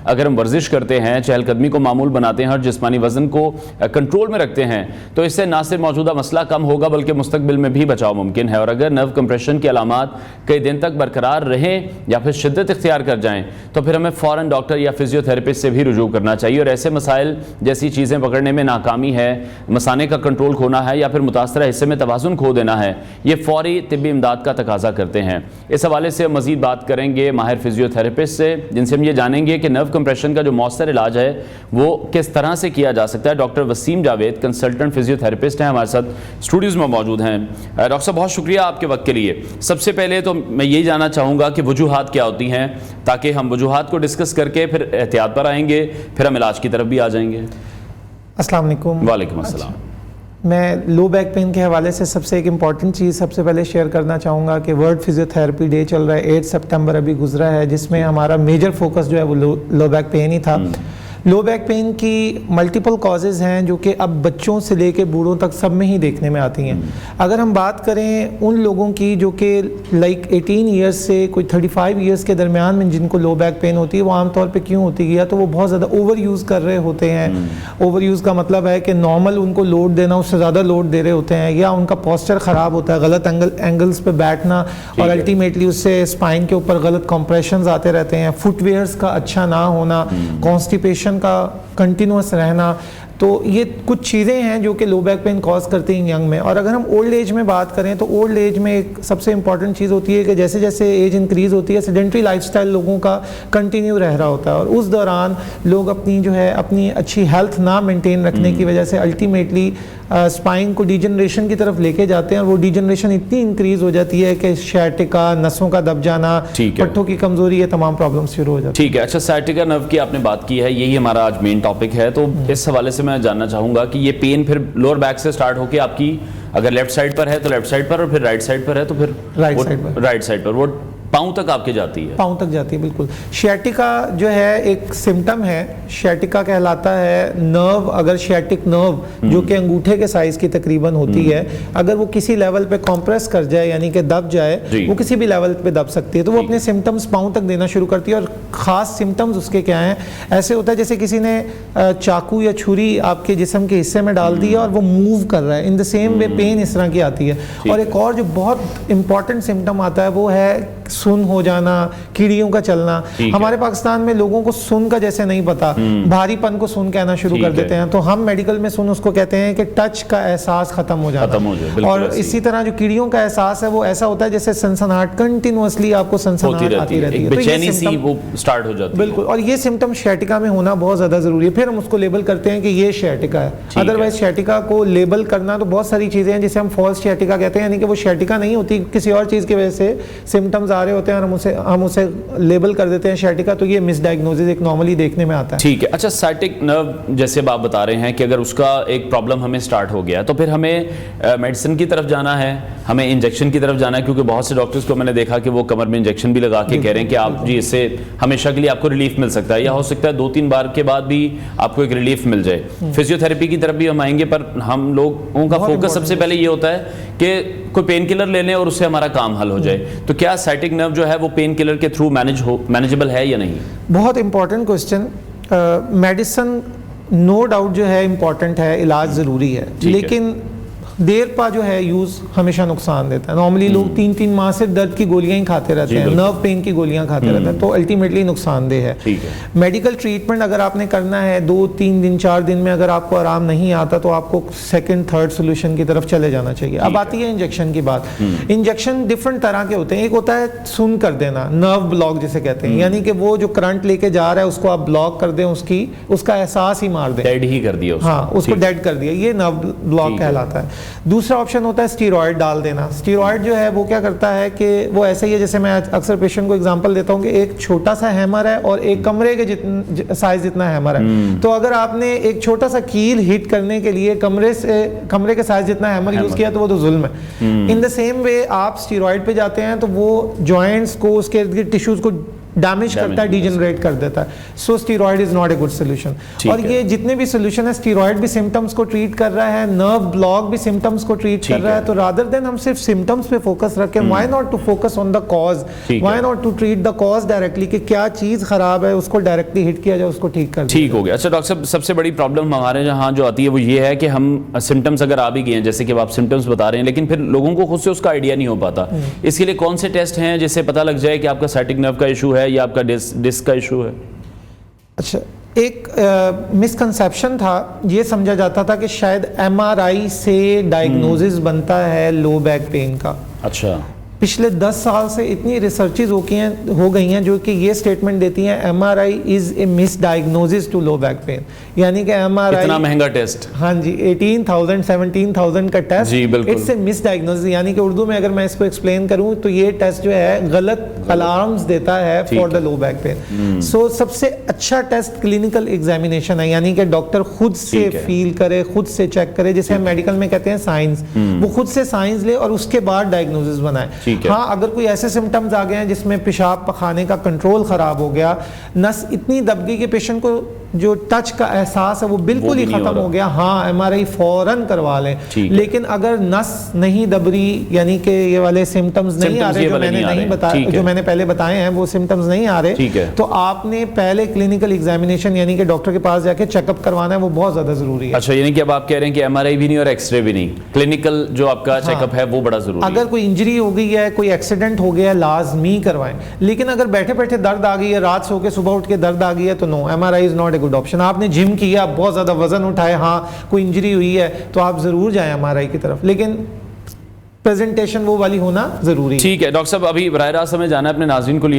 اگر ہم ورزش کرتے ہیں, چہل قدمی کو معمول بناتے ہیں اور جسمانی وزن کو کنٹرول میں رکھتے ہیں تو اس سے نہ صرف موجودہ مسئلہ کم ہوگا بلکہ مستقبل میں بھی بچاؤ ممکن ہے. اور اگر نرو کمپریشن کی علامات کئی دن تک برقرار رہیں یا پھر شدت اختیار کر جائیں تو پھر ہمیں فوراً ڈاکٹر یا فزیوتھراپسٹ سے بھی رجوع کرنا چاہیے. اور ایسے مسائل جیسی چیزیں پکڑنے میں ناکامی ہے, مثانے کا کنٹرول کھونا ہے یا پھر متاثرہ حصے میں توازن کھو دینا ہے, یہ فوری طبی امداد کا تقاضا کرتے ہیں. اس حوالے سے مزید بات کریں گے ماہر فزیوتھراپسٹ سے, جن سے ہم یہ جانیں گے کہ نرو کمپریشن کا جو مؤثر علاج ہے وہ کس طرح سے کیا جا سکتا ہے. Doctor Waseem Javed consultant physiotherapist ہیں, ہمارے ساتھ اسٹوڈیوز میں موجود ہیں. ڈاکٹر صاحب بہت شکریہ آپ کے وقت کے لیے. سب سے پہلے تو میں یہی جاننا چاہوں گا کہ وجوہات کیا ہوتی ہیں, تاکہ ہم وجوہات کو ڈسکس کر کے پھر احتیاط پر آئیں گے, پھر ہم علاج کی طرف بھی آ جائیں گے. السلام علیکم. وعلیکم السلام. میں لو بیک پین کے حوالے سے سب سے ایک امپورٹنٹ چیز سب سے پہلے شیئر کرنا چاہوں گا کہ ورلڈ فزیوتھراپی ڈے چل رہا ہے, 8 سپٹمبر ابھی گزرا ہے, جس میں ہمارا میجر فوکس جو ہے وہ لو بیک پین ہی تھا. لو بیک پین کی ملٹیپل کازز ہیں جو کہ اب بچوں سے لے کے بوڑھوں تک سب میں ہی دیکھنے میں آتی ہیں. اگر ہم بات کریں ان لوگوں کی جو کہ لائک 18 ایئرس سے کوئی 35 ایئرس کے درمیان میں جن کو لو بیک پین ہوتی ہے, وہ عام طور پہ کیوں ہوتی ہے, یا تو وہ بہت زیادہ اوور یوز کر رہے ہوتے ہیں. اوور یوز کا مطلب ہے کہ نارمل ان کو لوڈ دینا اس سے زیادہ لوڈ دے رہے ہوتے ہیں, یا ان کا پوسچر خراب ہوتا ہے, غلط اینگلز پہ بیٹھنا, اور الٹیمیٹلی اس سے اسپائن کے اوپر غلط کمپریشنز آتے رہتے ہیں. فٹ ویئرس کا اچھا نہ ہونا, کانسٹیپیشن کا کنٹینیوس رہنا, تو یہ کچھ چیزیں ہیں جو کہ لو بیک پین کاز کرتے ہیں ینگ میں. اور اگر ہم اولڈ ایج میں بات کریں تو اولڈ ایج میں ایک سب سے امپورٹنٹ چیز ہوتی ہے کہ جیسے جیسے ایج انکریز ہوتی ہے سیڈنٹری لائف سٹائل لوگوں کا کنٹینیو رہ رہا ہوتا ہے, اور اس دوران لوگ اپنی اچھی ہیلتھ نہ مینٹین رکھنے کی وجہ سے الٹیمیٹلی اسپائن کو ڈیجنریشن کی طرف لے کے جاتے ہیں, اور وہ ڈیجنریشن اتنی انکریز ہو جاتی ہے کہ سیاٹیکا, نسوں کا دب جانا, پٹھوں کی کمزوری, یہ تمام پرابلمس شروع ہو جاتی ہیں. ٹھیک ہے. اچھا, سیاٹیکا نرو کی آپ نے بات کی ہے, یہی ہمارا آج مین ٹاپک ہے, تو اس حوالے سے میں جاننا چاہوں گا کہ یہ پین پھر لوور بیک سے سٹارٹ ہو کے آپ کی اگر لیفٹ سائڈ پر ہے تو لیفٹ سائڈ پر, اور پھر رائٹ سائڈ پر ہے تو پھر رائٹ سائڈ پر, وہ پاؤں تک آپ کے جاتی ہے. پاؤں تک جاتی ہے, بالکل. شیاٹیکا جو ہے ایک سمٹم ہے, شیاٹیکا کہلاتا ہے نرو. اگر شیاٹک نرو جو کہ انگوٹھے کے سائز کی تقریباً ہوتی ہے, اگر وہ کسی لیول پہ کمپریس کر جائے یعنی کہ دب جائے, وہ کسی بھی لیول پہ دب سکتی ہے, تو وہ اپنے سمٹمز پاؤں تک دینا شروع کرتی ہے. اور خاص سمٹمز اس کے کیا ہیں, ایسے ہوتا ہے جیسے کسی نے چاقو یا چھری آپ کے جسم کے حصے میں ڈال دی ہے اور وہ موو کر رہا ہے. ان دا سیم وے پین اس طرح کی آتی ہے. اور ایک اور جو بہت امپورٹنٹ سمٹم آتا ہے وہ ہے سن ہو جانا, کیڑیوں کا چلنا. ہمارے پاکستان میں لوگوں کو سن کا جیسے نہیں پتا, بھاری پن کو سن کہنا شروع کر دیتے ہیں, تو ہم میڈیکل میں سن اس کو کہتے ہیں کہ ٹچ کا احساس ختم ہو جانا. اور اسی طرح جو کیڑیوں کا احساس ہے وہ ایسا ہوتا ہے جیسے سنسناہٹ, کنٹینیوسلی آپ کو سنسناہٹ آتی رہتی ہے, بےچینی سی وہ سٹارٹ ہو جاتی ہے. بالکل. اور یہ سمٹم شیاٹیکا میں ہونا بہت زیادہ ضروری ہے. پھر ہم اس کو لیبل کرتے ہیں کہ یہ شیاٹیکا ہے. ادروائز شیاٹیکا کو لیبل کرنا تو بہت ساری چیزیں ہیں جسے ہم فالس شیاٹیکا کہتے ہیں, یعنی کہ وہ شیاٹیکا نہیں ہوتی, کسی اور چیز کی وجہ سے سمٹمز آ رہے ہوتے ہیں اور ہم اسے لیبل کر دیتے ہیں شیاٹیکا, تو یہ مس ڈائگنوزز ایک نارملی دیکھنے میں آتا ہے. ٹھیک ہے. اچھا, سائٹک نرو جیسے آپ بتا رہے ہیں کہ اگر اس کا ایک پرابلم ہمیں سٹارٹ ہو گیا تو پھر ہمیں میڈیسن کی طرف جانا ہے, ہمیں انجیکشن کی طرف جانا ہے, کیونکہ بہت سے ڈاکٹرز کو میں نے دیکھا کہ وہ کمر میں انجیکشن بھی لگا کے کہہ رہے ہیں کہ آپ جی اس سے ہمیشہ کے لیے آپ کو ریلیف مل سکتا ہے, یا ہو سکتا ہے 2-3 بار کے بعد بھی آپ کو ایک ریلیف مل جائے. فزیوتھراپی کی طرف بھی ہم آئیں گے, پر ہم لوگوں کا فوکس سب سے پہلے یہ ہوتا ہے کہ کوئی پین کلر لے لیں اور اس سے ہمارا کام حل ہو جائے. تو کیا سائٹک نرو جو ہے وہ پین کلر کے تھرو مینیجبل ہے یا نہیں؟ بہت important question. Medicine no doubt جو ہے امپورٹنٹ ہے, علاج ضروری ہے, لیکن دیر پا جو ہے یوز ہمیشہ نقصان دیتا ہے. نارملی لوگ 3 ماہ سے درد کی گولیاں ہی کھاتے رہتے ہیں, نرو پین کی گولیاں کھاتے رہتے ہیں, تو الٹیمیٹلی نقصان دہ ہے. میڈیکل ٹریٹمنٹ اگر آپ نے کرنا ہے 2-3 دن 4 دن میں اگر آپ کو آرام نہیں آتا تو آپ کو سیکنڈ تھرڈ سولوشن کی طرف چلے جانا چاہیے. اب آتی ہے انجیکشن کی بات. انجیکشن ڈفرنٹ طرح کے ہوتے ہیں. ایک ہوتا ہے سن کر دینا, نرو بلاک جسے کہتے ہیں, یعنی کہ وہ جو کرنٹ لے کے جا رہا ہے اس کو آپ بلاک کر دیں, اس کا احساس ہی مار دیں, ڈیڈ ہی کر دیا, ہاں اس کو ڈیڈ کر دیا, یہ نرو بلاک کہلاتا ہے. دوسرا آپشن ہوتا ہے اسٹیرائڈ ڈال دینا. اسٹیرائڈ جو ہے وہ کیا کرتا ہے کہ وہ ایسے ہی ہے جیسے میں اکثر پیشنٹ کو ایگزامپل دیتا ہوں کہ ایک چھوٹا سا ہیمر ہے اور ایک کمرے کے سائز جتنا ہیمر ہے. تو اگر آپ نے ایک چھوٹا سا کیل ہٹ کرنے کے لیے کمرے کے سائز جتنا ہیمر یوز کیا تو وہ تو ظلم ہے. ان دا سیم وے آپ اسٹیرائڈ پہ جاتے ہیں تو وہ جوائنٹس کو, اس کے ارد گرد ٹیشوز کو ڈیمیج کرتا ہے, ڈیجنریٹ کر دیتا ہے. So steroid is not a good solution. اور یہ جتنے بھی سولوشن ہے, اسٹیرائڈ بھی سمٹمس کو ٹریٹ کر رہا ہے, نرو بلاک بھی سمٹمس کو ٹریٹ کر رہا ہے. تو رادر دین ہم صرف سمٹمس پہ فوکس رکھیں, why not to focus on the cause, why not to treat the cause directly, کہ کیا چیز خراب ہے اس کو ڈائریکٹلی ہٹ کیا جائے, اس کو ٹھیک کر دیا. ٹھیک ہو گیا. اچھا ڈاکٹر صاحب, سب سے بڑی پرابلم ہمارے یہاں جو آتی ہے وہ یہ ہے کہ ہم سمٹمس اگر آ بھی گئے ہیں, جیسے کہ آپ سمٹمس بتا رہے ہیں, لیکن پھر لوگوں کو خود سے اس کا آئیڈیا نہیں ہو پاتا. اس کے لیے کون سے ٹیسٹ ہیں جس سے پتہ لگ جائے کہ آپ کا سائٹک نرو کا ایشو ہے یا آپ کا ڈسک کا ایشو ہے؟ اچھا, ایک مسکنسیپشن تھا, یہ سمجھا جاتا تھا کہ شاید ایم آر آئی سے ڈائگنوزز بنتا ہے لو بیک پین کا. اچھا. پچھلے 10 سال سے اتنی ریسرچز ہو گئی ہیں جو کہ یہ سٹیٹمنٹ دیتی ہیں M R I is a misdiagnoses to low back pain. یعنی کہ ایم آر آئی اتنا مہنگا ٹیسٹ, ہاں جی 18,000 17,000 کا ٹیسٹ, جی بالکل, اٹس اے مس ڈائگنوزز. یعنی کہ اردو میں اگر میں اس کو ایکسپلین کروں تو یہ ٹیسٹ جو ہے غلط الارمز دیتا ہے for the low back pain. So سب سے اچھا ٹیسٹ کلینکل ایگزامینیشن ہے, یعنی کہ ڈاکٹر خود سے فیل کرے, خود سے چیک کرے, جسے ہم میڈیکل میں کہتے ہیں سائنس. وہ خود سے سائنس لے اور اس کے بعد ڈائگنوزز بنائے. ہاں, اگر کوئی ایسے سمٹمز آ گئے ہیں جس میں پیشاب پخانے کا کنٹرول خراب ہو گیا, نس اتنی دب گئی کہ پیشنٹ کو جو ٹچ کا احساس ہے وہ بالکل ہی ختم ہو گیا, ہاں ایم آر آئی فوراً کروا لیں. لیکن اگر نس نہیں دب رہی, یعنی کہ یہ والے سمٹمز نہیں آ رہے جو میں نے نہیں بتایا, جو میں نے پہلے بتائے ہیں وہ سمٹمز نہیں آ رہے, تو آپ نے پہلے کلینکل ایگزامینیشن یعنی کہ ڈاکٹر کے پاس جا کے چیک اپ کروانا ہے, وہ بہت زیادہ ضروری ہے. اچھا, یعنی کہ اب آپ کہہ رہے ہیں کہ ایم آر آئی بھی نہیں اور ایکس رے بھی نہیں, کلینکل جو آپ کا چیک اپ ہے وہ بڑا ضروری ہے. اگر کوئی انجری ہو گئی ہے, کوئی ایکسیڈنٹ ہو گیا ہے, لازمی کروائیں. لیکن اگر بیٹھے بیٹھے درد آ گئی ہے, رات سو کے صبح اٹھ کے درد آ گئی ہے, تو نو, M R I is not a good option. آپ نے جم کیا, بہت زیادہ وزن اٹھائے, ہاں کوئی انجری ہوئی ہے, تو آپ ضرور جائیں ایم آر آئی کی طرف, لیکن پریزنٹیشن وہ والی ہونا ضروری ہے. ٹھیک ہے ڈاکٹر صاحب, ابھی براہ راست ہمیں جانا ہے اپنے ناظرین کو لیے